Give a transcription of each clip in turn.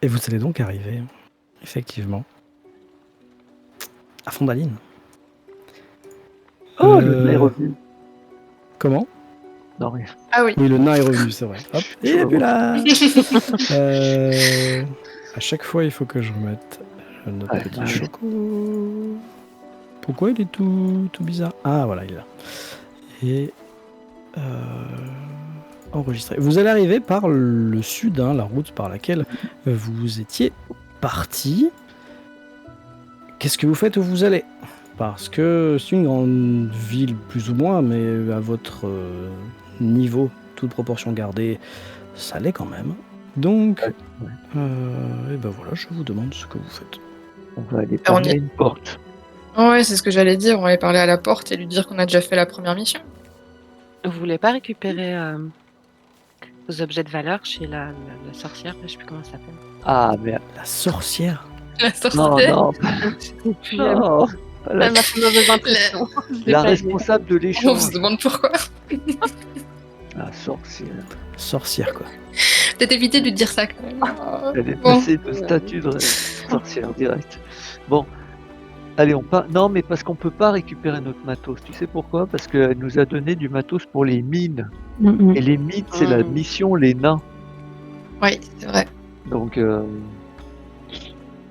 Et vous allez donc arriver, effectivement, à Fondaline. Oh, le nain est revenu. Comment? Non, rien. Ah oui. Oui, le nain est revenu, c'est vrai. Hop, Je il est vois plus bon. là. À chaque fois, il faut que je remette notre Ouais, petit ouais. choco. Pourquoi il est tout bizarre? Ah, voilà, il est là. Et enregistré. Vous allez arriver par le sud, hein, la route par laquelle vous étiez parti. Qu'est-ce que vous faites où vous allez? Parce que c'est une grande ville, plus ou moins, mais à votre niveau, toute proportion gardée, ça l'est quand même. Donc, Ouais. et ben voilà, je vous demande ce que vous faites. On va aller on parler y- à une porte. Ouais, c'est ce que j'allais dire. On va aller parler à la porte et lui dire qu'on a déjà fait la première mission. Vous voulez pas récupérer vos objets de valeur chez la sorcière, je sais plus comment ça s'appelle. Ah, mais La sorcière? La non, sorcière. non, non. Elle m'a fait mauvaise impression. Je l'ai La pas dit. responsable de On se l'échange. demande pourquoi. La sorcière. Sorcière, quoi. Peut-être éviter de lui dire ça quand même. Elle est Bon. passée de statut de sorcière direct. Bon, allez, on part. Non, mais parce qu'on peut pas récupérer notre matos. Tu sais pourquoi? Parce qu'elle nous a donné du matos pour les mines. Et les mines, c'est la mission les nains. Oui, c'est vrai. Donc,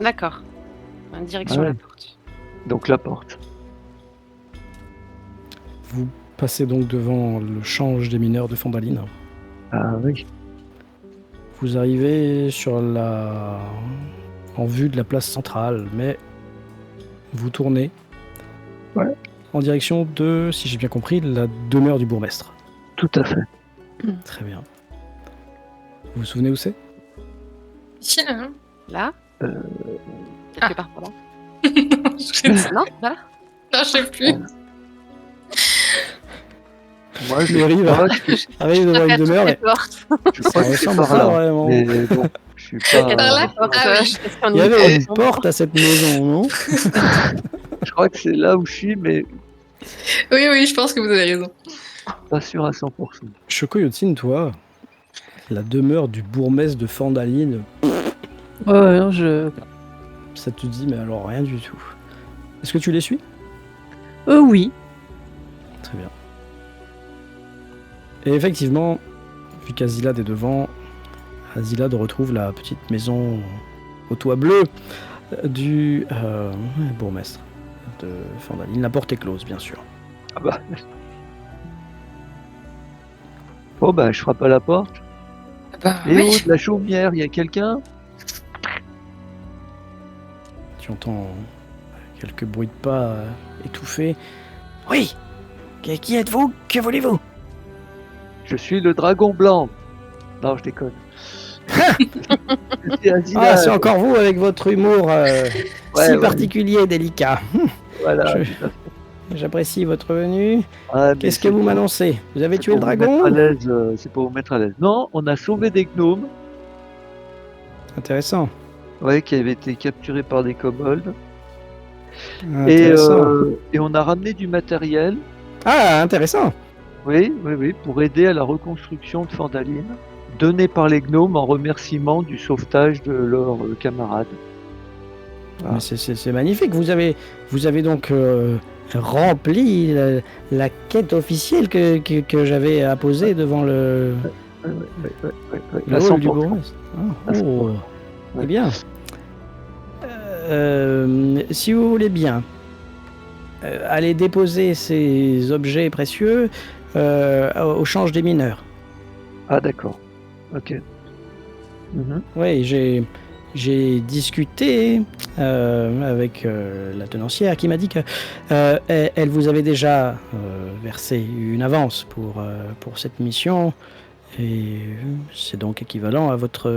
D'accord. En direction Ouais. la porte. donc la porte. Vous passez donc devant le change des mineurs de Fondaline. Ah oui. Vous arrivez en vue de la place centrale, mais vous tournez en direction de, si j'ai bien compris, la demeure du bourgmestre. Tout à fait. Très bien. Vous vous souvenez où c'est? Ici, là, hein. Là Euh, Quelque part par là. Je Non, là non, je sais plus. Moi, je Mary va crois arrive devant une demeure, mais je crois ça que c'est ressemble par pas là. vraiment. Mais bon, je suis pas. Par là Ah oui. Il y avait une porte à cette maison, non? Je crois que c'est là où je suis, mais Oui, oui, je pense que vous avez raison. pas sûr à 100%. Choco Yotine, toi, la demeure du bourgmestre de Fondaline, Ouais, non, je. ça te dit, mais alors rien du tout. Est-ce que tu les suis? Oui. Très bien. Et effectivement, vu qu'Azilad est devant, Azilad retrouve la petite maison au toit bleu du bourgmestre de Fondaline. La porte est close, bien sûr. Ah bah. Bon bah, je frappe à la porte. Bah, Et oui. oh, de la chaumière, il y a quelqu'un? Tu entends quelques bruits de pas étouffés. Oui! Qui êtes-vous? Que voulez-vous? Je suis le dragon blanc. Non, je déconne. C'est Azilad. Ah, c'est encore vous avec votre humour Ouais, si ouais, particulier et délicat. Voilà. Je- J'apprécie votre venue. Ouais, mais Qu'est-ce que c'est vous pour- m'annoncez? Vous avez c'est tué le pour vous mettre dragon? à l'aise, c'est pour vous mettre à l'aise. Non, on a sauvé des gnomes, Intéressant. ouais, qui avaient été capturés par des kobolds. Intéressant. Et on a ramené du matériel, Ah, intéressant. oui, pour aider à la reconstruction de Fandaline, donné par les gnomes en remerciement du sauvetage de leurs camarades. Ah. Mais c'est magnifique. Vous avez donc rempli la quête officielle que j'avais apposée devant le À hall du 100%. bourgmestre. Ah, À 100%. oh, Ouais. eh bien. Si vous voulez bien, allez déposer ces objets précieux au change des mineurs. Ah d'accord. Ok. Mhm. Oui, j'ai discuté avec la tenancière qui m'a dit que elle vous avait déjà versé une avance pour cette mission et c'est donc équivalent à votre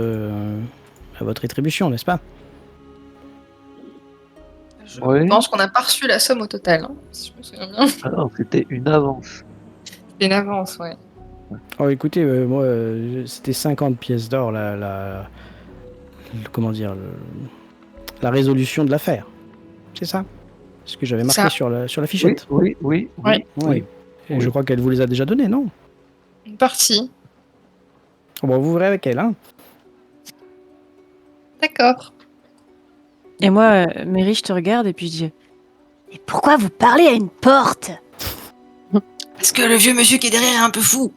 rétribution, n'est-ce pas? Je Oui. pense qu'on n'a pas reçu la somme au total, hein, si je me souviens bien. Ah non, c'était une avance. C'était une avance, ouais. Oh, écoutez, moi, c'était 50 pièces d'or comment dire, la résolution de l'affaire. C'est ça? Ce que j'avais marqué Ça. sur la Oui, fichette. oui. Ouais. Oui. Oui. Et je crois qu'elle vous les a déjà donnés, non? Une partie. Bon, vous verrez avec elle, hein. D'accord. Et moi, Mary, je te regarde et puis je dis Et pourquoi vous parlez à une porte? Parce que le vieux monsieur qui est derrière est un peu fou.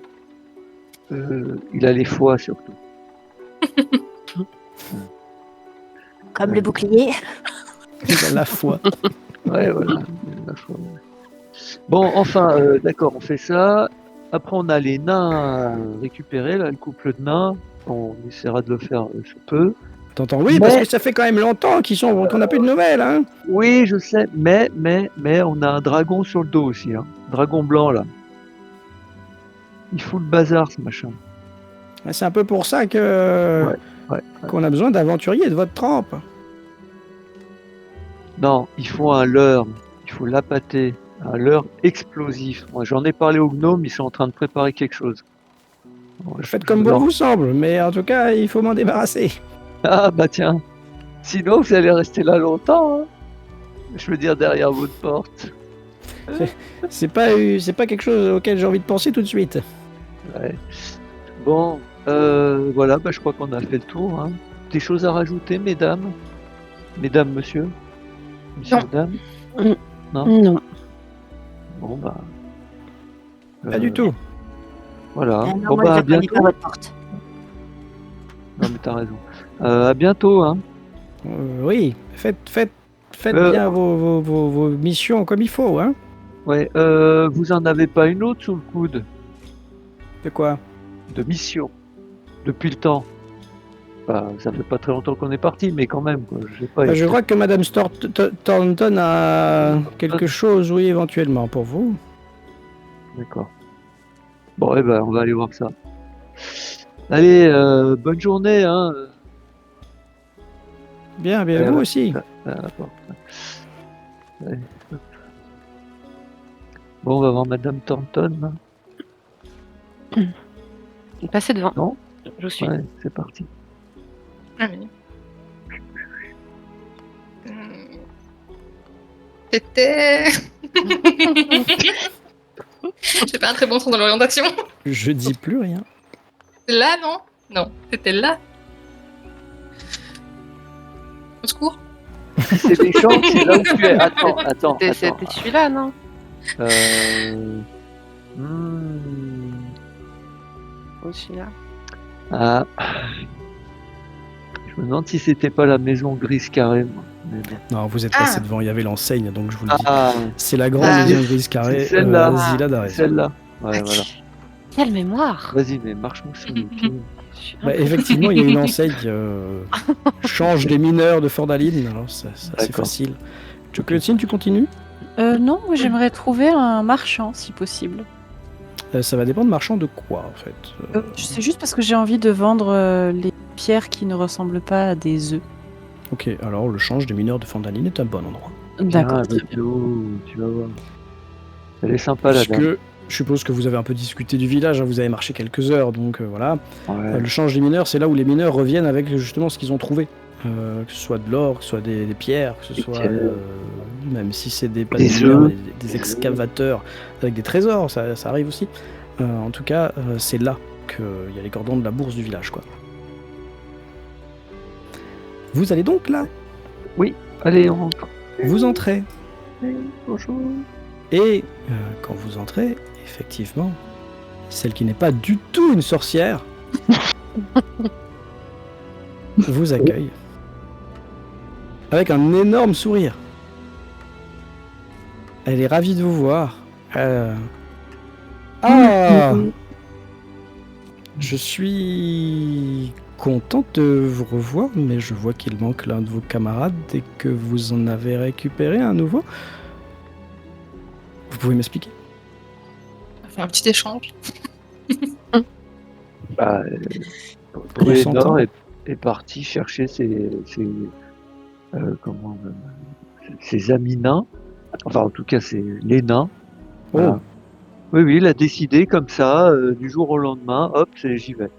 Il a les foies surtout. Comme le bouclier. Il a la foi. Ouais, voilà. La foi, ouais. Bon, enfin, d'accord, on fait ça. Après, on a les nains à récupérer, là, le couple de nains. On essaiera de le faire sous peu. T'entends? Oui, parce que ça fait quand même longtemps qu'on n'a plus de nouvelles, hein. Oui, je sais, mais on a un dragon sur le dos aussi, hein. Dragon blanc, là. Il fout le bazar, ce machin. C'est un peu pour ça que qu'on a besoin d'aventuriers de votre trempe. Non, il faut un leurre. Il faut l'appâter. Un leurre explosif. Moi, j'en ai parlé aux gnomes, ils sont en train de préparer quelque chose. Bon, Faites comme bon vous semble, mais en tout cas, il faut m'en débarrasser. Ah, bah tiens. Sinon, vous allez rester là longtemps, hein. Je veux dire, derrière votre porte. C'est pas quelque chose auquel j'ai envie de penser tout de suite. Ouais. Bon, voilà, bah, je crois qu'on a fait le tour, hein. Des choses à rajouter, mesdames? Mesdames, monsieur? Monsieur, Non. madame? Non? non. Bon, bah... Pas du tout. Voilà. Ah non, Bon, moi, bah, à je n'attendais bientôt. pas votre porte. Non, mais t'as raison. À bientôt, hein. Oui, faites Euh, bien vos missions comme il faut, hein. Ouais, vous en avez pas une autre sous le coude? De quoi? De mission? Depuis le temps? Bah, ça fait pas très longtemps qu'on est parti, mais quand même, quoi. Je sais pas. Je crois que Madame Thornton a quelque chose, oui, éventuellement, pour vous. D'accord. Bon, eh ben, on va aller voir ça. Allez, bonne journée, hein. Bien, vous aussi. À la porte. Allez, hop. Bon, on va voir Madame Thornton, là. Passez devant. Non. Je vous suis. Ouais, c'est parti. Ah oui. C'était... J'ai pas un très bon sens dans l'orientation. Je dis plus rien. Là, non? Non, c'était là. Au secours. C'est méchant, c'est là où tu es. Attends. C'était celui-là, non? Ou celui-là. Ah. Je me demande si c'était pas la maison grise carrée, moi. Mais bon. Non, vous êtes passé devant, il y avait l'enseigne, donc je vous le dis. Ah, C'est la grande Ah. maison grise carrée, C'est celle-là. Zilla d'Arès. celle-là. Ouais, voilà. Quelle mémoire! Vas-y, mais marche-moi sur le pied. Je suis Bah, effectivement, il y a une enseigne change des mineurs de Fordaline, alors c'est assez D'accord. facile. Chocolatine, tu continues? Non, moi j'aimerais trouver un marchand si possible. Ça va dépendre marchand de quoi, en fait. C'est juste parce que j'ai envie de vendre les pierres qui ne ressemblent pas à des œufs. Ok, alors le change des mineurs de Fordaline est un bon endroit. D'accord, Viens très avec bien. nous, tu vas voir. Elle est sympa, la Parce dame. que je suppose que vous avez un peu discuté du village, hein, vous avez marché quelques heures, donc voilà. Ouais. Le change des mineurs, c'est là où les mineurs reviennent avec justement ce qu'ils ont trouvé. Que ce soit de l'or, que ce soit des pierres, que ce Des soit pierres. même si c'est pas Des des mineurs, œufs. mais des excavateurs avec des trésors, ça arrive aussi. En tout cas, c'est là qu'il y a les cordons de la bourse du village, quoi. Vous allez donc là, Allez, on rentre. vous entrez. Bonjour. Et quand vous entrez, effectivement, celle qui n'est pas du tout une sorcière vous accueille avec un énorme sourire. Elle est ravie de vous voir. Je suis content de vous revoir, mais je vois qu'il manque l'un de vos camarades et que vous en avez récupéré un nouveau. Vous pouvez m'expliquer? On a fait un petit échange. Bah, On s'entend. Lénore est parti chercher ses amis nains. Enfin, en tout cas, c'est les nains. Oh, Voilà. Oui, il a décidé comme ça, du jour au lendemain, hop, j'y vais.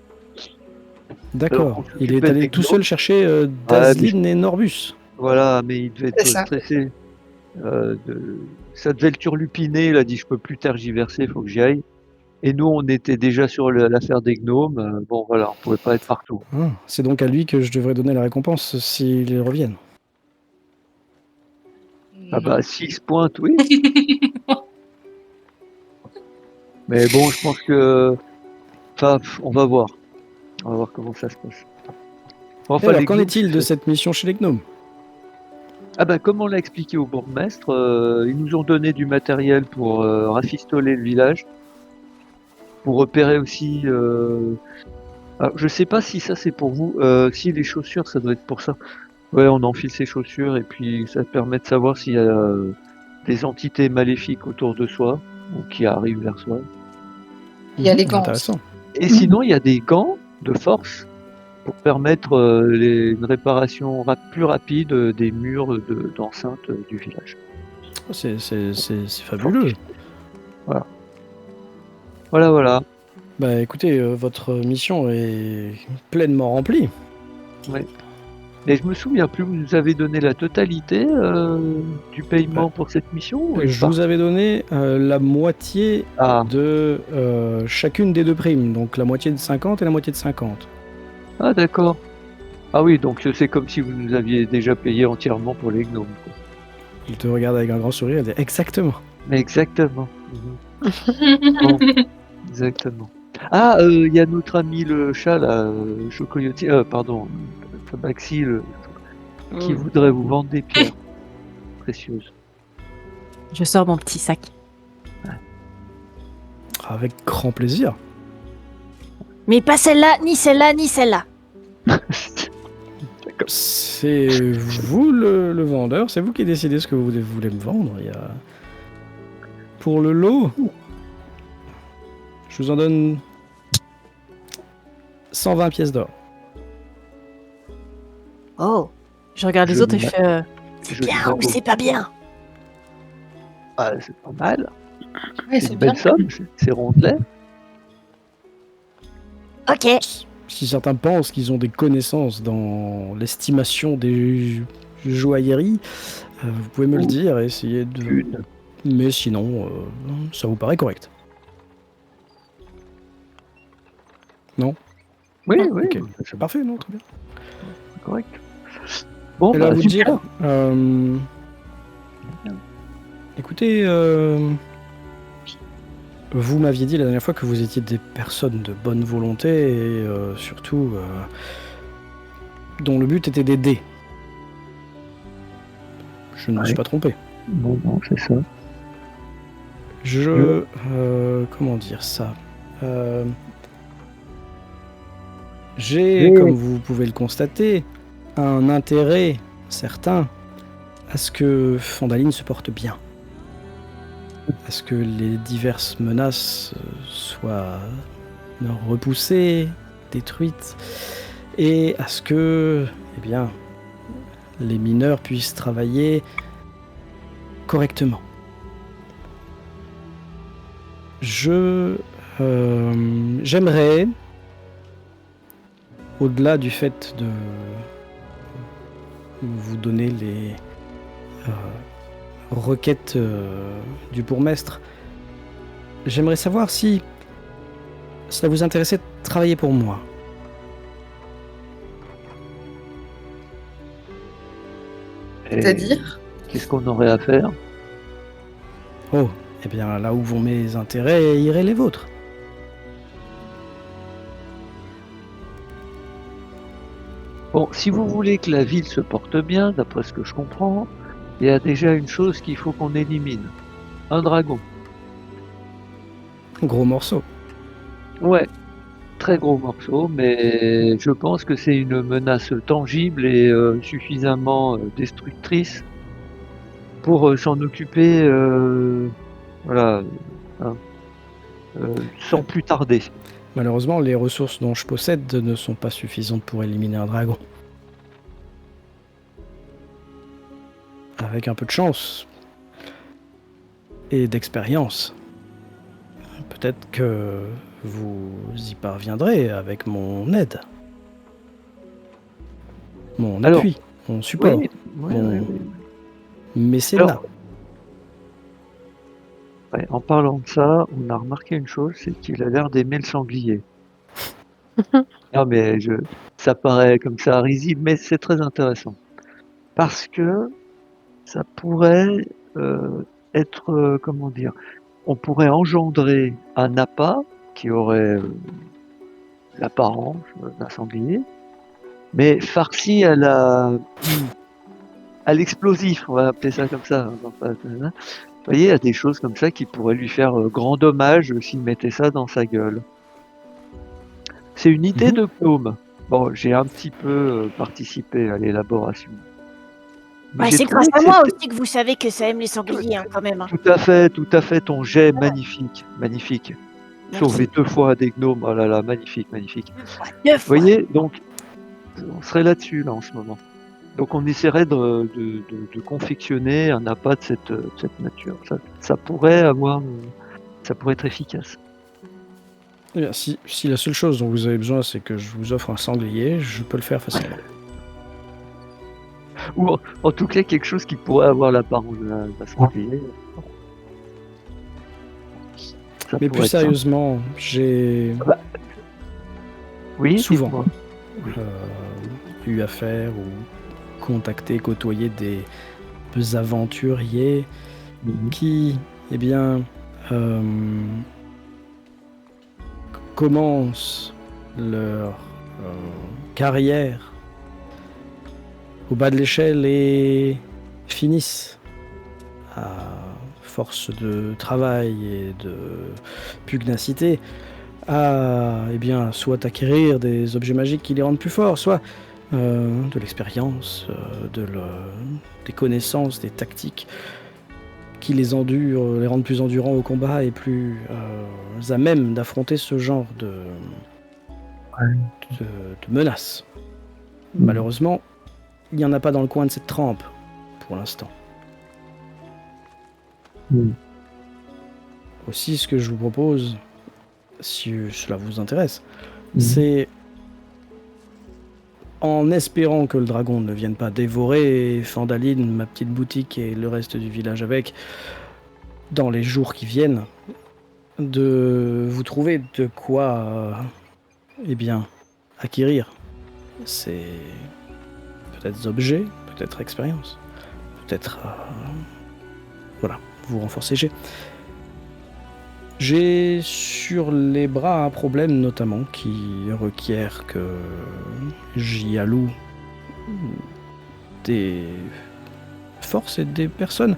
d'accord. on Il s'occupait est allé des tout gnomes. seul chercher Dazlyn et Norbus. Voilà, mais il devait C'est être ça. stressé. Ça devait le turlupiner, il a dit je peux plus tergiverser, il faut que j'y aille. Et nous, on était déjà sur l'affaire des gnomes. Bon, voilà, on pouvait pas être partout. Ah, c'est donc à lui que je devrais donner la récompense s'ils reviennent. Ah bah, s'il se pointe, oui. Mais bon, je pense que... Enfin, on va voir. On va voir comment ça se passe. Enfin, Alors, les qu'en gnomes, est-il de cette mission chez les gnomes? Ah bah, comme on l'a expliqué au bourgmestre, ils nous ont donné du matériel pour rafistoler le village, pour repérer aussi... Alors, je sais pas si ça c'est pour vous. Si les chaussures, ça doit être pour ça. Ouais, on enfile ses chaussures et puis ça permet de savoir s'il y a des entités maléfiques autour de soi ou qui arrivent vers soi. Il y a les Mhm, gants. intéressant. Et sinon, il y a des gants de force pour permettre une réparation plus rapide des murs d'enceinte du village. C'est fabuleux. Voilà. Voilà. Bah écoutez, votre mission est pleinement remplie. Ouais. Mais je me souviens plus, vous nous avez donné la totalité du paiement pour cette mission ou une Je part vous avais donné la moitié Ah. de chacune des deux primes, donc la moitié de 50 et la moitié de 50. Ah, d'accord. Ah oui, donc c'est comme si vous nous aviez déjà payé entièrement pour les gnomes, quoi. Il te regarde avec un grand sourire et dit exactement. Mais exactement. Bon, exactement. Ah, il y a notre ami le chat, là, Chocoyotti, pardon, Tabaxi, qui voudrait vous vendre des pierres précieuses. Je sors mon petit sac. Avec grand plaisir. Mais pas celle-là, ni celle-là, ni celle-là. C'est vous le vendeur, c'est vous qui décidez ce que vous voulez me vendre. Pour le lot, je vous en donne 120 pièces d'or. Oh, Je regarde les Je autres et je me- fais. c'est Je bien dis ou c'est pas bien? Ah, c'est pas mal. Ouais, C'est c'est une bien. belle somme, c'est rondelet. Ok. Si certains pensent qu'ils ont des connaissances dans l'estimation des joailleries, vous pouvez me le dire et essayer de... Une. Mais sinon, ça vous paraît correct. Non? Oui, Ah, oui, ok. c'est Parfait, non, très bien. correct. Bon, Et là, bah, vous super. dire, écoutez, vous m'aviez dit la dernière fois que vous étiez des personnes de bonne volonté et surtout dont le but était d'aider. Je ne me suis Ouais. pas trompé. Non, c'est ça. Comment dire ça? J'ai, comme vous pouvez le constater, un intérêt certain à ce que Fondaline se porte bien. À ce que les diverses menaces soient repoussées, détruites, et à ce que, eh bien, les mineurs puissent travailler correctement. J'aimerais, au-delà du fait de vous donner les requêtes du bourgmestre, j'aimerais savoir si ça vous intéressait de travailler pour moi. Et C'est-à-dire? qu'est-ce qu'on aurait à faire? Oh, eh bien là où vont mes intérêts, iraient les vôtres. Bon, si vous voulez que la ville se porte bien, d'après ce que je comprends, il y a déjà une chose qu'il faut qu'on élimine. Un dragon. Gros morceau. Ouais, très gros morceau, mais je pense que c'est une menace tangible et suffisamment destructrice pour s'en occuper, voilà, hein, sans plus tarder. Malheureusement, les ressources dont je possède ne sont pas suffisantes pour éliminer un dragon. Avec un peu de chance et d'expérience, peut-être que vous y parviendrez avec mon aide, mon Alors, appui, mon support, Oui, mon oui. mécénat. Alors, Ouais, en parlant de ça, on a remarqué une chose, c'est qu'il a l'air d'aimer le sanglier. Non, mais ça paraît comme ça risible, mais c'est très intéressant. Parce que ça pourrait être, comment dire, on pourrait engendrer un appât qui aurait l'apparence d'un sanglier, mais farci à l'explosif, on va appeler ça comme ça. Vous voyez, il y a des choses comme ça qui pourraient lui faire grand dommage s'il mettait ça dans sa gueule. C'est une idée de Gnome. Bon, j'ai un petit peu participé à l'élaboration. Mais Ouais, j'ai c'est trouvé grâce à que moi c'était aussi que vous savez que ça aime les sangliers, hein, quand même. Hein. tout à fait, ton jet magnifique, magnifique. Sauvé 2 fois des gnomes, oh là là, magnifique, magnifique. Deux Vous fois. voyez, donc on serait là-dessus là en ce moment. Donc on essaierait de confectionner un appât de cette nature. Ça pourrait être efficace. Eh bien, si la seule chose dont vous avez besoin, c'est que je vous offre un sanglier, je peux le faire facilement. Ou en tout cas quelque chose qui pourrait avoir l'apparence d'un sanglier. Ça Mais pourrait plus être ça. sérieusement, j'ai Oui, souvent dites-moi. eu affaire ou contacté, côtoyé des aventuriers qui, eh bien, commencent leur carrière au bas de l'échelle et finissent à force de travail et de pugnacité à soit acquérir des objets magiques qui les rendent plus forts, soit de l'expérience, des connaissances, des tactiques qui les rendent plus endurants au combat et plus à même d'affronter ce genre de menaces. Malheureusement, il n'y en a pas dans le coin de cette trempe, pour l'instant. Aussi, ce que je vous propose, si cela vous intéresse, c'est, en espérant que le dragon ne vienne pas dévorer Fandaline, ma petite boutique et le reste du village avec, dans les jours qui viennent, de vous trouver de quoi, acquérir ces peut-être objets, peut-être expérience, peut-être, vous renforcer. J'ai sur les bras un problème notamment qui requiert que j'y alloue des forces et des personnes.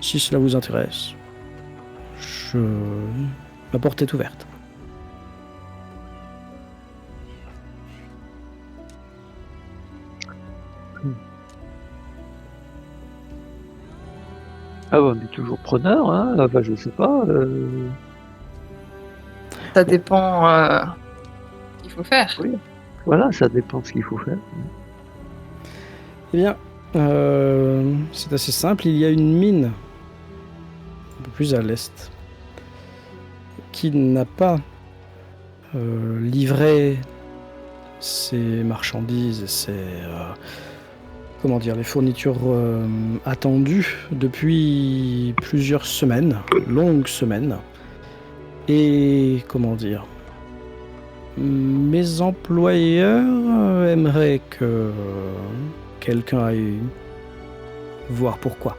Si cela vous intéresse, ma porte est ouverte. Ah bah, on est toujours preneur, hein. Enfin, je sais pas. Ça dépend ce qu'il faut faire. Oui. Voilà, ça dépend de ce qu'il faut faire. Eh bien, c'est assez simple. Il y a une mine un peu plus à l'est qui n'a pas livré ses marchandises et ses les fournitures attendues depuis plusieurs semaines, longues semaines. Et mes employeurs aimeraient que quelqu'un aille voir pourquoi.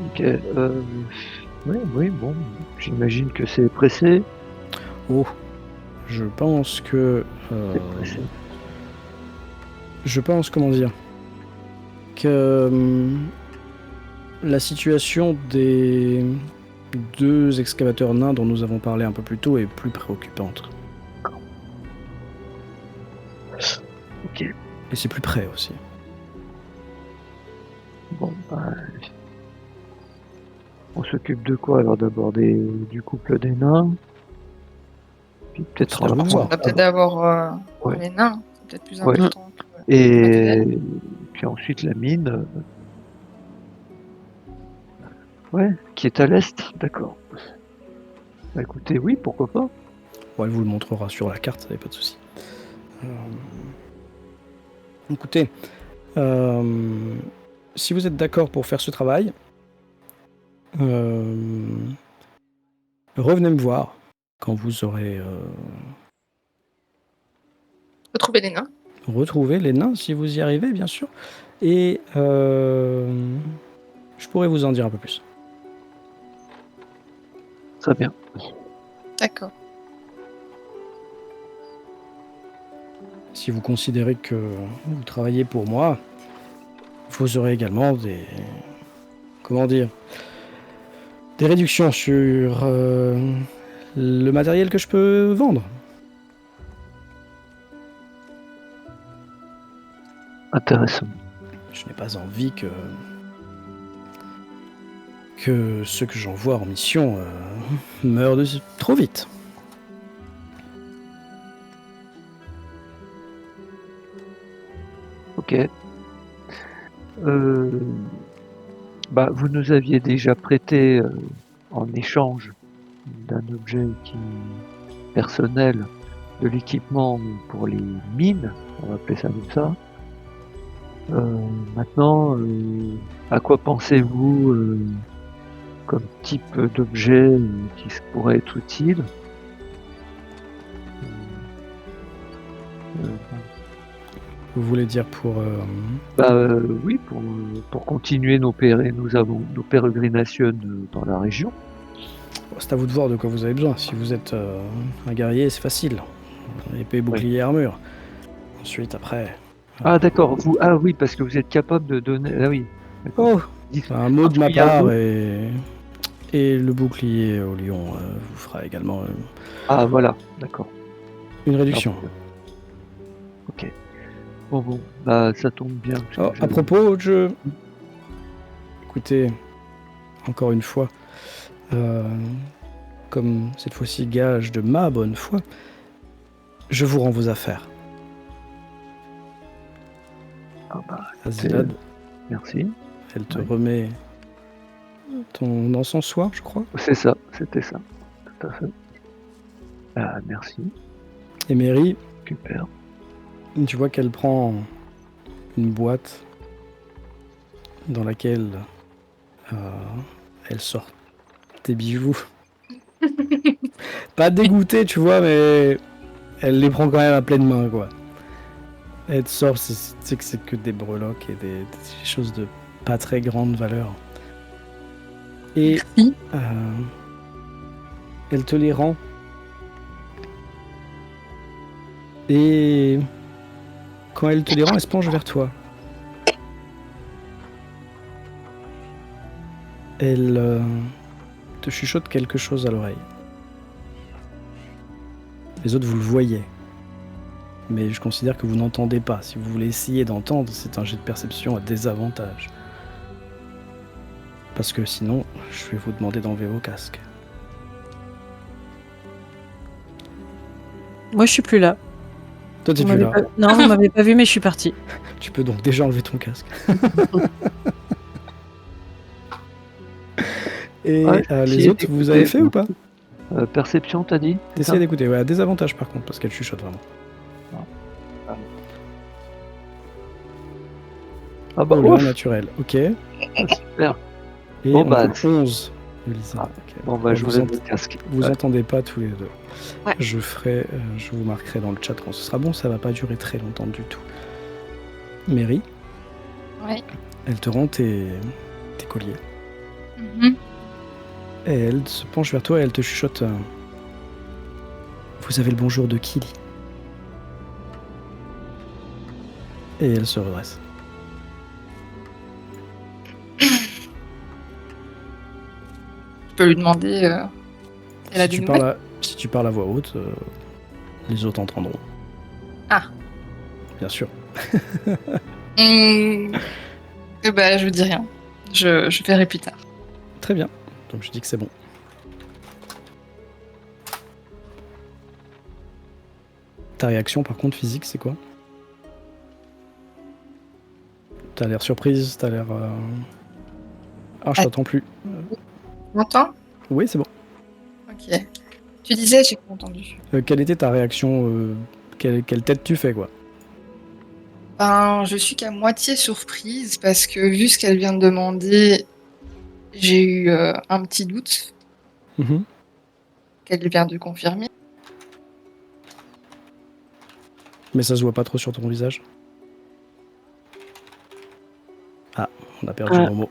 Ok. Oui, bon. J'imagine que c'est pressé. Oh, je pense que... C'est pressé. Je pense, que la situation des 2 excavateurs nains dont nous avons parlé un peu plus tôt est plus préoccupante. Ok. Et c'est plus près aussi. Bon, on s'occupe de quoi alors d'abord du couple des nains, puis peut-être C'est à vous de voir. On va peut-être avoir Ouais. les nains, c'est peut-être plus Ouais. important. et puis ensuite la mine. Ouais, qui est à l'est, d'accord. Bah écoutez, oui, pourquoi pas. Bon, elle vous le montrera sur la carte, ça n'y a pas de souci. Écoutez, Si vous êtes d'accord pour faire ce travail, revenez me voir quand vous aurez Retrouver les nains. retrouvé les nains, si vous y arrivez, bien sûr. Et je pourrais vous en dire un peu plus. Très bien. D'accord. Si vous considérez que vous travaillez pour moi, vous aurez également des... Comment dire? Des réductions sur le matériel que je peux vendre. Intéressant. Je n'ai pas envie que ceux que j'envoie en mission meurent trop vite. Ok. Bah, vous nous aviez déjà prêté en échange d'un objet qui personnel de l'équipement pour les mines, on va appeler ça comme ça. Maintenant, à quoi pensez-vous comme type d'objet qui pourrait être utile? Vous voulez dire pour... Oui, pour continuer nos pérégrinations dans la région. C'est à vous de voir de quoi vous avez besoin. Si vous êtes un guerrier, c'est facile. Épée, bouclier, armure. Ensuite, après... Ah d'accord, ah oui, parce que vous êtes capable de donner... Ah oui. Oh, un mot de ma part mot. et le bouclier au lion vous fera également Ah voilà, d'accord. une réduction. Ok. Bon, bah ça tombe bien. Oh, à propos, écoutez, encore une fois, comme cette fois-ci gage de ma bonne foi, je vous rends vos affaires. Ah bah, Azilad, merci. elle te remet ton encensoir, je crois. C'est ça, c'était ça. Tout à fait. Ah, merci. Et Mary, Super. tu vois qu'elle prend une boîte dans laquelle elle sort des bijoux. Pas dégoûtée, tu vois, mais elle les prend quand même à pleine main, quoi. Elle te sort, c'est que c'est que des breloques et des choses de pas très grande valeur. Et elle te les rend. Et quand elle te les rend, elle se penche vers toi. Elle te chuchote quelque chose à l'oreille. Les autres, vous le voyez. Mais je considère que vous n'entendez pas. Si vous voulez essayer d'entendre, c'est un jet de perception à désavantage. Parce que sinon, je vais vous demander d'enlever vos casques. Moi, je suis plus là. Toi, t'es Vous plus m'avez là. Non, vous m'avez pas vu, mais je suis partie. Tu peux donc déjà enlever ton casque. Et Ouais, les si, autres, vous écoutez, avez fait ou pas? Perception, t'as dit? Essayez d'écouter. Ouais, à désavantage par contre, parce qu'elle chuchote vraiment. Ah bah, Oh, ouf, là, naturel. Ok. super. Et Bon, on bah, fait 11. Elisa. Ah, Ok. Bon, bah, je vous vous lève le casque. vous Ouais. entendez pas tous les deux. Ouais. Je vous marquerai dans le chat quand ce sera bon. Ça va pas durer très longtemps du tout. Mary, Ouais. elle te rend tes colliers. Mhm. Et elle se penche vers toi et elle te chuchote. Vous avez le bonjour de Kili. Et elle se redresse. Je peux lui demander. Elle a Si des tu, nouvelles. si tu parles à voix haute, les autres entendront. Ah. Bien sûr. Bah, je vous dis rien. Je verrai plus tard. Très bien. Donc je dis que c'est bon. Ta réaction par contre physique, c'est quoi? T'as l'air surprise, t'as l'air... Ah, je t'entends plus. Tu m'entends? Oui, c'est bon. Ok. Tu disais, j'ai pas entendu. Quelle était ta réaction quelle tête tu fais, quoi? Ben, je suis qu'à moitié surprise parce que vu ce qu'elle vient de demander, j'ai eu un petit doute Mhm. qu'elle vient de confirmer. Mais ça se voit pas trop sur ton visage. Ah, on a perdu Momo.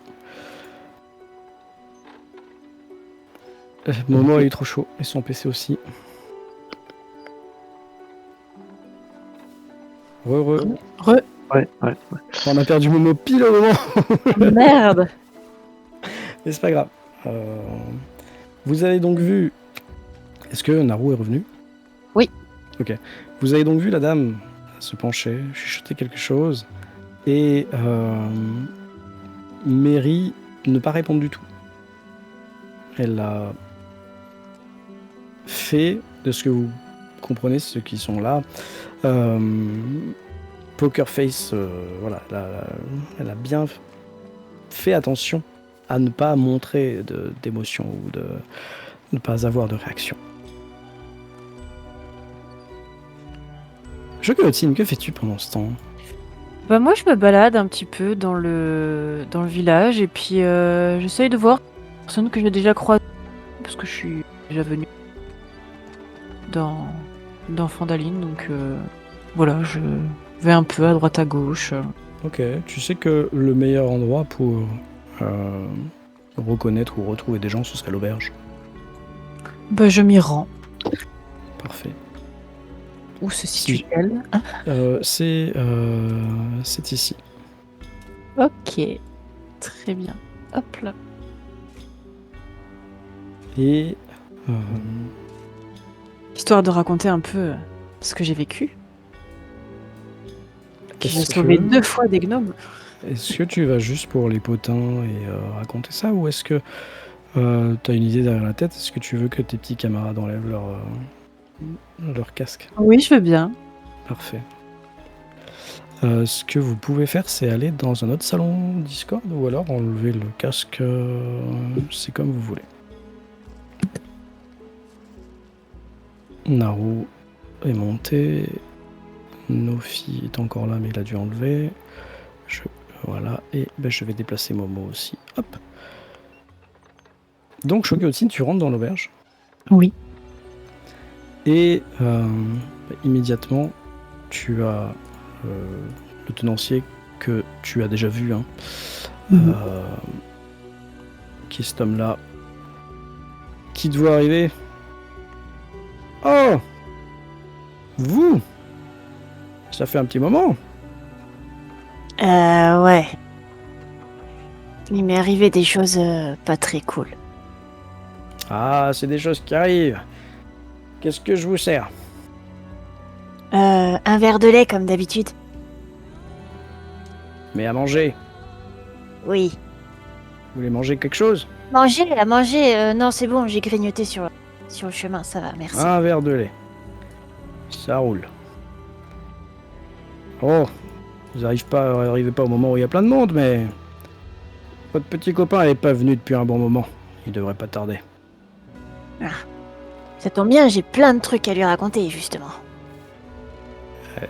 Momo a eu trop chaud, et son PC aussi. Re. Ouais. On a perdu Momo pile au moment. Merde. Mais c'est pas grave. Vous avez donc vu... Est-ce que Naru est revenu? Oui. Ok. Vous avez donc vu la dame se pencher, chuchoter quelque chose, et Mary ne pas répondre du tout. Elle a fait, de ce que vous comprenez, ceux qui sont là, Poker Face, voilà, elle a bien fait attention à ne pas montrer d'émotion ou de ne pas avoir de réaction. Shokyotine, que fais-tu pendant ce temps? Bah moi je me balade un petit peu dans le village et puis j'essaye de voir des personnes que j'ai déjà croisées parce que je suis déjà venue dans Fandaline, donc voilà, je vais un peu à droite à gauche. Ok, tu sais que le meilleur endroit pour reconnaître ou retrouver des gens, ce serait l'auberge. Bah je m'y rends. Parfait. Où se situe-t-elle? C'est ici. Ok, très bien. Hop là. Et Histoire de raconter un peu ce que j'ai vécu. J'ai est-ce sauvé que- 2 fois des gnomes. Est-ce que tu vas juste pour les potins et raconter ça, ou est-ce que t'as une idée derrière la tête? Est-ce que tu veux que tes petits camarades enlèvent leur casque? Oui, je veux bien. Parfait. Ce que vous pouvez faire, c'est aller dans un autre salon Discord, ou alors enlever le casque, c'est comme vous voulez. Naru est monté. Nofi est encore là, mais il a dû enlever. Voilà, et je vais déplacer Momo aussi. Hop. Donc, Shokyotine, tu rentres dans l'auberge. Oui. Et immédiatement, tu as le tenancier que tu as déjà vu, hein, qui est cet homme-là, qui te voit arriver. Oh! Vous! Ça fait un petit moment. Ouais. Il m'est arrivé des choses pas très cool. Ah, c'est des choses qui arrivent. Qu'est-ce que je vous sers? Un verre de lait comme d'habitude. Mais à manger. Oui. Vous voulez manger quelque chose? À manger. Non, c'est bon, j'ai grignoté sur le chemin, ça va, merci. Un verre de lait. Ça roule. Oh, vous arrivez pas au moment où il y a plein de monde, mais votre petit copain n'est pas venu depuis un bon moment. Il devrait pas tarder. Ça tombe bien, j'ai plein de trucs à lui raconter, justement.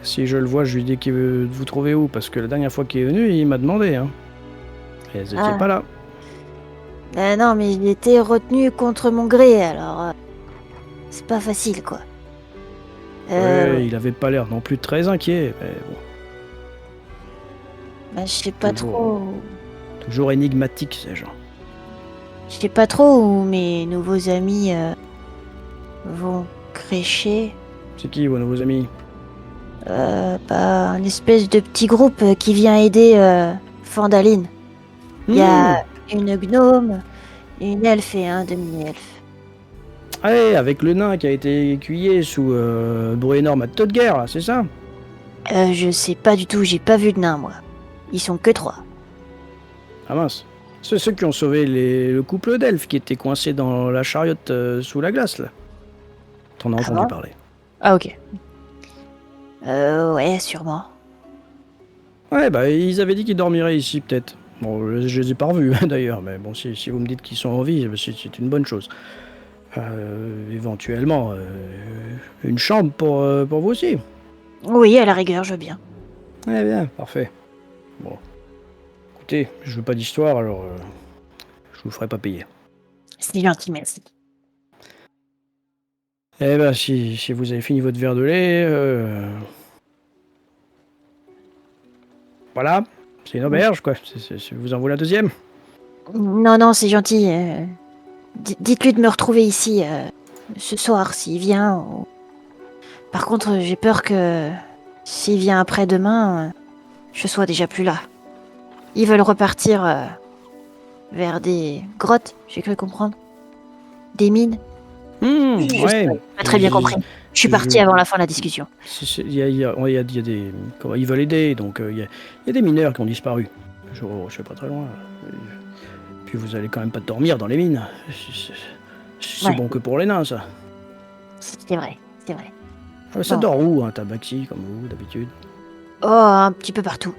Si je le vois, je lui dis qu'il veut vous trouver où, parce que la dernière fois qu'il est venu, il m'a demandé. Hein. Et vous étiez pas là. Non, mais il était retenu contre mon gré, alors... c'est pas facile, quoi. Ouais, il avait pas l'air non plus très inquiet, mais bon. Bah, je sais pas trop... Toujours énigmatique, ces gens. Je sais pas trop où mes nouveaux amis vont crécher. C'est qui, vos nouveaux amis? Un espèce de petit groupe qui vient aider Fandaline. Il y a une gnome, une elfe et un demi-elfe. Ouais, avec le nain qui a été écuyé sous Bruenor Matte de guerre, là, c'est ça? Je sais pas du tout, j'ai pas vu de nain, moi. Ils sont que 3. Ah mince. C'est ceux qui ont sauvé le couple d'elfes qui étaient coincés dans la chariote sous la glace, là. T'en as entendu parler. Ah, ok. Ouais, sûrement. Ouais, bah, ils avaient dit qu'ils dormiraient ici, peut-être. Bon, je les ai pas revus, d'ailleurs, mais bon, si vous me dites qu'ils sont en vie, c'est une bonne chose. Éventuellement, une chambre pour vous aussi. Oui, à la rigueur, je veux bien. Eh bien, parfait. Bon. Écoutez, je veux pas d'histoire, alors je vous ferai pas payer. C'est gentil, merci. Eh ben, si vous avez fini votre verre de lait, voilà, c'est une auberge, quoi. Vous en voulez la deuxième? Non, c'est gentil. Dites-lui de me retrouver ici ce soir s'il vient. Par contre, j'ai peur que s'il vient après-demain, je sois déjà plus là. Ils veulent repartir vers des grottes, j'ai cru comprendre. Des mines. Ouais. Pas très bien compris. Je suis partie avant la fin de la discussion. Il y a des... Ils veulent aider, donc il y a des mineurs qui ont disparu. Je suis pas très loin. Puis vous allez quand même pas dormir dans les mines. C'est Ouais. bon que pour les nains, ça. C'est vrai. Ça Bon. dort où, un tabaxi, comme vous, d'habitude? Oh, un petit peu partout.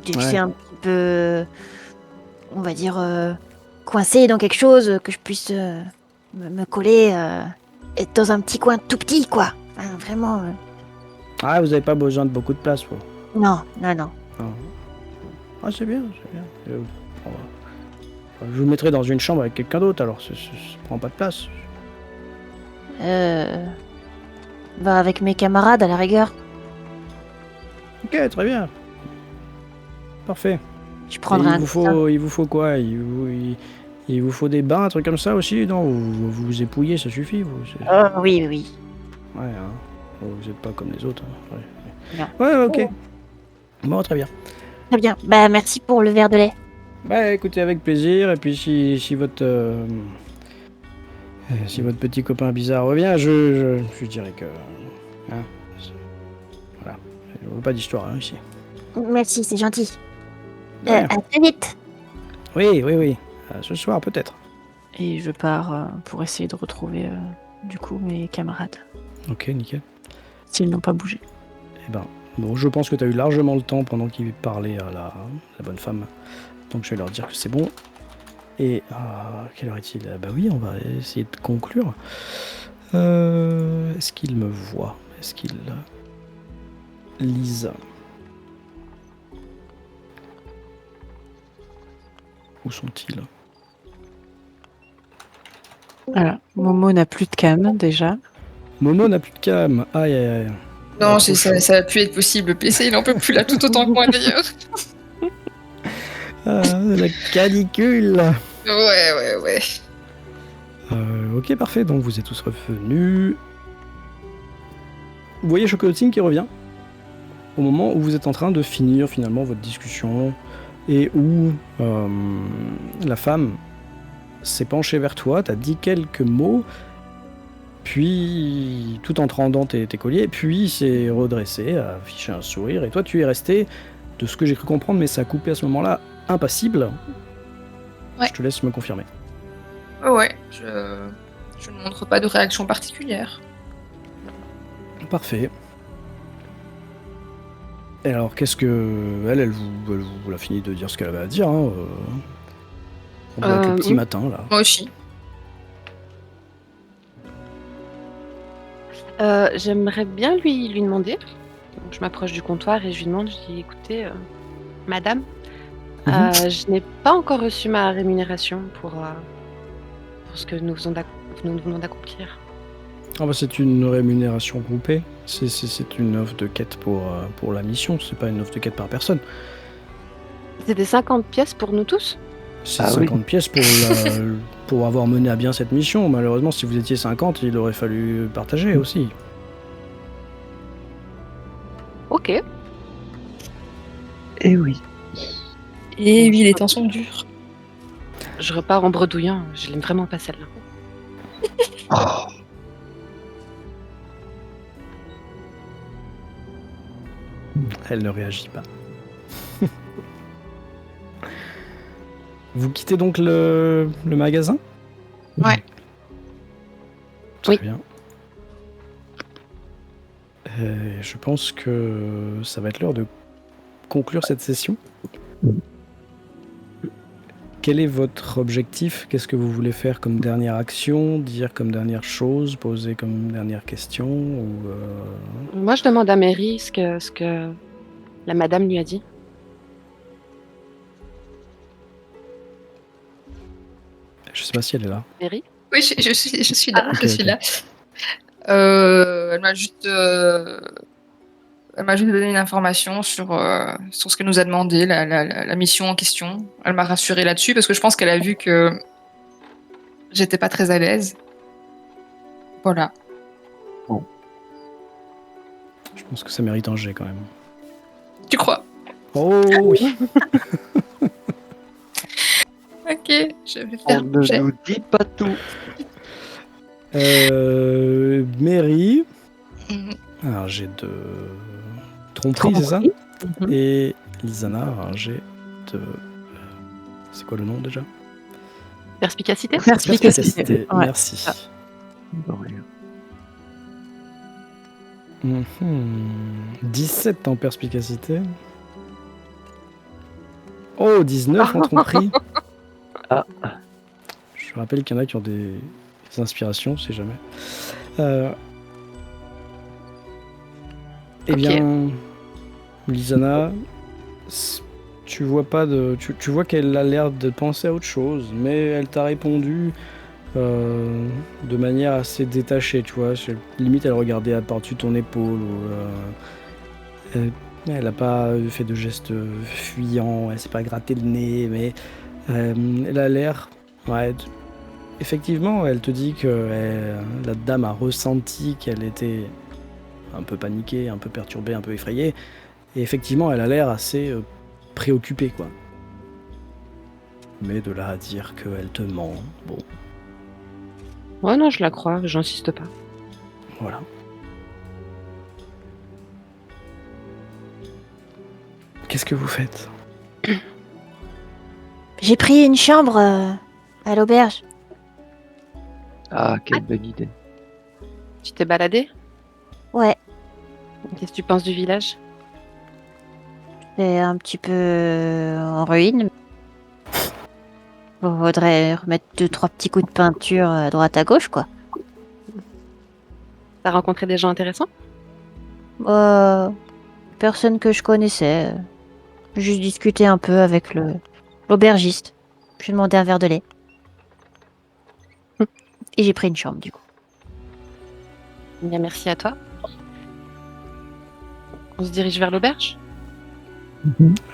Dès que Ouais. c'est un petit peu, on va dire, coincé dans quelque chose, que je puisse me coller être dans un petit coin tout petit, quoi. Enfin, vraiment. Ah, vous avez pas besoin de beaucoup de place, quoi. Non. Ah, c'est bien. Je vous mettrai dans une chambre avec quelqu'un d'autre, alors ça prend pas de place. Bah, avec mes camarades, à la rigueur. Ok, très bien. Parfait. Je prendrai un. Il vous faut quoi? Il vous faut des bains, un truc comme ça aussi? Non, vous vous épouillez, ça suffit, vous. Oh, oui. Ouais, hein. Vous êtes pas comme les autres. Hein. Non. Ouais, ok. Bon, très bien. Très bien. Bah, merci pour le verre de lait. Bah, écoutez, avec plaisir. Et puis, si votre petit copain bizarre revient, je dirais que... Hein, voilà. Je veux pas d'histoire, hein, ici. Merci, c'est gentil. De rien. À très vite. Oui. Ce soir, peut-être. Et je pars pour essayer de retrouver du coup mes camarades, Ok, nickel. s'ils n'ont pas bougé. Eh ben, bon, je pense que tu as eu largement le temps pendant qu'il parlait à la bonne femme. Donc je vais leur dire que c'est bon. Et quelle heure est-il? Bah oui, on va essayer de conclure. Est-ce qu'il me voit? Est-ce qu'il lise? Où sont-ils? Voilà, Momo n'a plus de cam déjà. Momo n'a plus de cam. Aïe. Non, trop chaud. ça a pu être possible. Le PC, il en peut plus là, tout autant que moi d'ailleurs. La canicule. Ouais. Ok, parfait. Donc vous êtes tous revenus. Vous voyez Chocolatine qui revient au moment où vous êtes en train de finir finalement votre discussion et où la femme s'est penchée vers toi, t'as dit quelques mots, puis tout en te rendant tes colliers, puis s'est redressée, a affiché un sourire, et toi tu es resté, de ce que j'ai cru comprendre, mais ça a coupé à ce moment-là, impassible. Ouais. Je te laisse me confirmer. Ouais, je ne montre pas de réaction particulière. Parfait. Et alors, qu'est-ce que... Elle vous a fini de dire ce qu'elle avait à dire, hein. On voit que le petit matin, là. Moi aussi. J'aimerais bien lui demander. Donc, je m'approche du comptoir et je lui demande, je dis, écoutez, madame, je n'ai pas encore reçu ma rémunération pour ce que nous venons d'accomplir. Ah bah c'est une rémunération groupée. C'est une offre de quête pour la mission, c'est pas une offre de quête par personne. C'était 50 pièces pour nous tous? C'est Ah 50 pièces pour avoir mené à bien cette mission. Malheureusement, si vous étiez 50, il aurait fallu partager aussi. Ok. Eh oui. Et oui, les temps sont durs. Je repars en bredouillant, je l'aime vraiment pas celle-là. Oh. Elle ne réagit pas. Vous quittez donc le magasin? Ouais. Très Oui. bien. Je pense que ça va être l'heure de conclure cette session. Quel est votre objectif? Qu'est-ce que vous voulez faire comme dernière action? Dire comme dernière chose? Poser comme dernière question? Moi, je demande à Mary ce que La madame lui a dit. Je sais pas si elle est là. Mary? Oui, je suis là, ok, je suis ok. là. Elle m'a juste donné une information sur ce qu'elle nous a demandé, la mission en question. Elle m'a rassurée là-dessus parce que je pense qu'elle a vu que j'étais pas très à l'aise. Voilà. Je pense que ça mérite un jet quand même. Tu crois? Oh oui. Ok, je vais faire On ne jet. nous dit pas tout. Mary. Mhm. Alors j'ai de tromperie, c'est ça? Mhm. Et Lisana, alors j'ai de... C'est quoi le nom déjà? Perspicacité? Perspicacité. Ouais. Merci. Non, rien. 17 en perspicacité. Oh, 19 en tromperie. Ah. Je rappelle qu'il y en a qui ont des inspirations, si jamais. Eh Ok. bien, Lisana, tu vois pas de, tu vois qu'elle a l'air de penser à autre chose, mais elle t'a répondu de manière assez détachée, tu vois. Limite, elle regardait par-dessus ton épaule. Elle a pas fait de gestes fuyants, elle s'est pas gratté le nez, mais elle a l'air... Ouais, effectivement, elle te dit que la dame a ressenti qu'elle était un peu paniquée, un peu perturbée, un peu effrayée. Et effectivement, elle a l'air assez préoccupée, quoi. Mais de là à dire qu'elle te ment, bon, Ouais, non, je la crois, j'insiste pas. voilà. Qu'est-ce que vous faites? J'ai pris une chambre à l'auberge. Ah, quelle belle idée. Tu t'es baladé? Ouais, Qu'est-ce que tu penses du village? c'est un petit peu en ruine. Faudrait remettre 2-3 petits coups de peinture à droite à gauche, quoi. T'as rencontré des gens intéressants? Personne que je connaissais. J'ai juste discuté un peu avec l'aubergiste. Je lui ai demandé un verre de lait. Et j'ai pris une chambre, du coup. Bien, merci à toi. On se dirige vers l'auberge?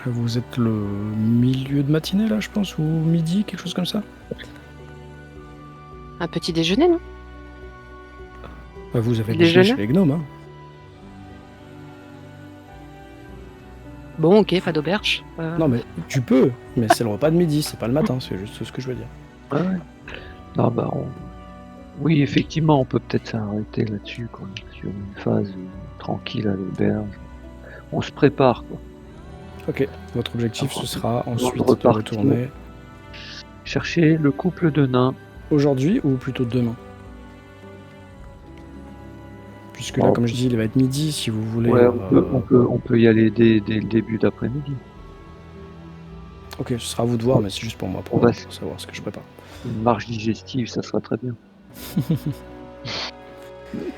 Vous êtes le milieu de matinée, là, je pense, ou midi, quelque chose comme ça? Un petit déjeuner, non? Vous avez Déjeuner déjeuné chez les gnomes, hein? Bon, ok, pas d'auberge. Non, mais tu peux, mais c'est le repas de midi, c'est pas le matin, c'est juste ce que je veux dire. Ouais. Non, bah, oui, effectivement, on peut peut-être s'arrêter là-dessus, quoi, sur une phase tranquille à l'auberge. On se prépare, quoi. Ok, votre objectif, ce sera ensuite de repartir. retourner Chercher le couple de nains. aujourd'hui ou plutôt demain? Puisque là, Oh. comme je dis, il va être midi, si vous voulez... Ouais, on peut y aller dès le début d'après-midi. Ok, ce sera à vous de voir, mais c'est juste pour moi, pour savoir ce que je prépare. Une marche digestive, ça sera très bien.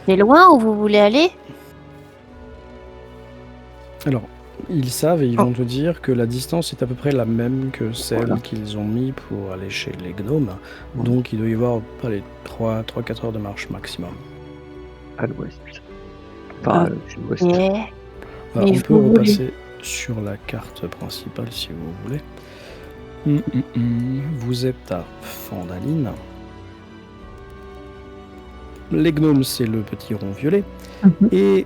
C'est loin où vous voulez aller? Alors, ils savent et ils vont te dire que la distance est à peu près la même que celle qu'ils ont mis pour aller chez les gnomes. Donc il doit y avoir 3-4 heures de marche maximum. À l'ouest. Enfin, sud-ouest. Yeah. Alors, Mais on peut vous voulez- repasser sur la carte principale si vous voulez. Vous êtes à Fandaline. Les gnomes, c'est le petit rond violet. Et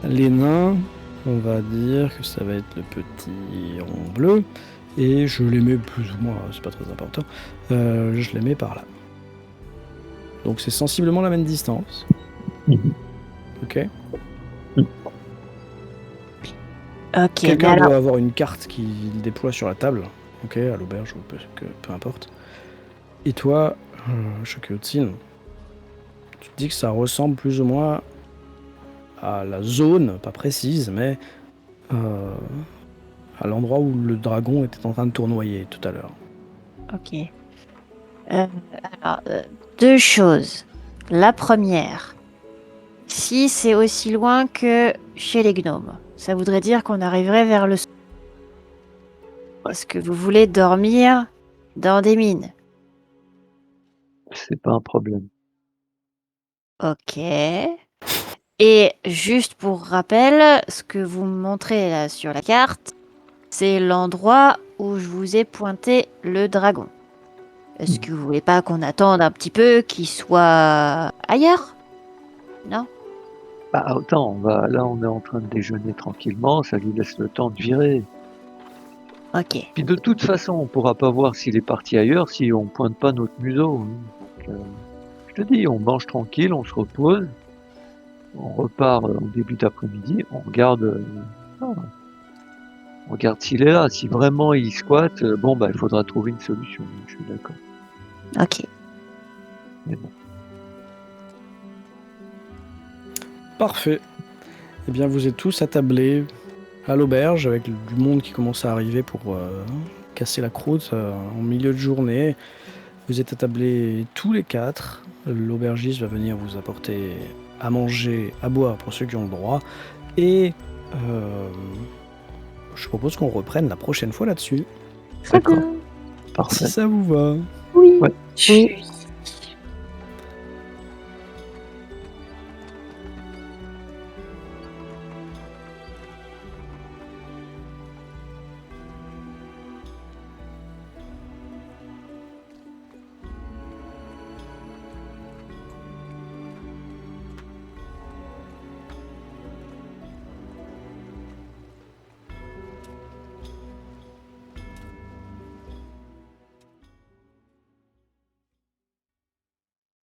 les nains, on va dire que ça va être le petit rond bleu. Et je les mets plus ou moins, c'est pas très important. Je les mets par là. Donc c'est sensiblement la même distance. Ok. Ok, mais Quelqu'un alors... doit avoir une carte qui déploie sur la table, ok, à l'auberge ou peu importe. Et toi, Shokyotsin, tu te dis que ça ressemble plus ou moins à la zone, pas précise, mais à l'endroit où le dragon était en train de tournoyer tout à l'heure. Ok. Alors, deux choses. La première, si c'est aussi loin que chez les gnomes, ça voudrait dire qu'on arriverait vers le soir. Est-ce que vous voulez dormir dans des mines? C'est pas un problème. Ok. Et juste pour rappel, ce que vous me montrez là sur la carte, c'est l'endroit où je vous ai pointé le dragon. Est-ce que vous voulez pas qu'on attende un petit peu qu'il soit ailleurs? Non? Bah, attends, là, on est en train de déjeuner tranquillement, ça lui laisse le temps de virer. Ok. Puis de toute façon, on pourra pas voir s'il est parti ailleurs si on pointe pas notre museau. Hein. Donc, je te dis, on mange tranquille, on se repose, on repart en début d'après-midi, on regarde s'il est là. Si vraiment il squatte, il faudra trouver une solution. Je suis d'accord. Ok. Mais bon. Parfait. Eh bien, vous êtes tous attablés à l'auberge avec du monde qui commence à arriver pour casser la croûte en milieu de journée. Vous êtes attablés tous les 4. L'aubergiste va venir vous apporter à manger, à boire pour ceux qui ont le droit. Et je propose qu'on reprenne la prochaine fois là-dessus. Très D'accord. bien. Parfait. Si ça vous va. Oui. Ouais. Oui.